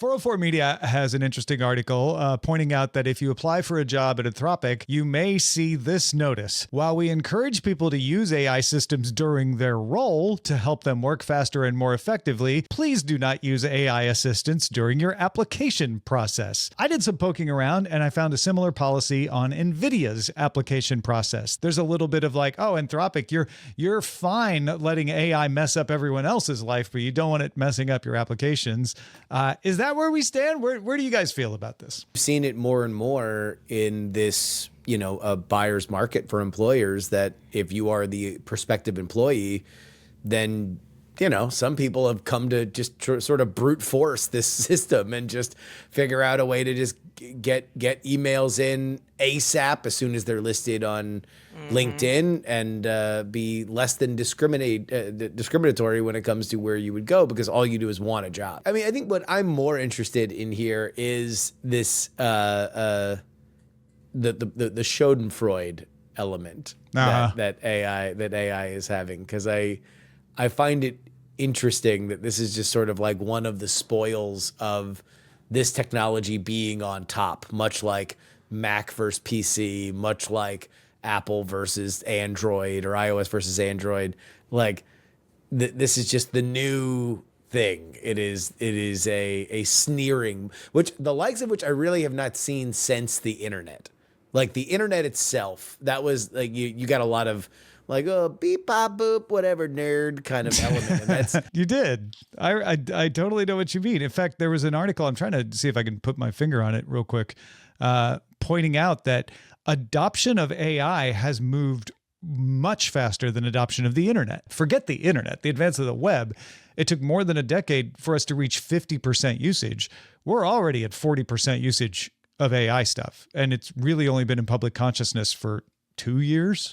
404 Media has an interesting article pointing out that if you apply for a job at Anthropic, you may see this notice. While we encourage people to use AI systems during their role to help them work faster and more effectively, please do not use AI assistants during your application process. I did some poking around and I found a similar policy on NVIDIA's application process. There's a little bit of like, oh, Anthropic, you're fine letting AI mess up everyone else's life, but you don't want it messing up your applications. Is that where we stand? Where do you guys feel about this? I've seen it more and more in this, a buyer's market for employers, that if you are the prospective employee, then, some people have come to just sort of brute force this system and just figure out a way to just get emails in ASAP as soon as they're listed on LinkedIn, and be less than discriminatory when it comes to where you would go, because all you do is want a job. I mean, I think what I'm more interested in here is this the Schadenfreude element that AI is having, because I find it interesting that this is just sort of like one of the spoils of this technology being on top, much like Mac versus PC, much like Apple versus Android or iOS versus Android. Like this is just the new thing. It is a sneering, which the likes of which I really have not seen since the internet. Like the internet itself, that was like you got a lot of like, oh, beep, pop, boop, whatever, nerd kind of element. And that's You did. I totally know what you mean. In fact, there was an article, I'm trying to see if I can put my finger on it real quick, pointing out that adoption of AI has moved much faster than adoption of the internet. Forget the internet, the advance of the web. It took more than a decade for us to reach 50% usage. We're already at 40% usage of AI stuff. And it's really only been in public consciousness for 2 years.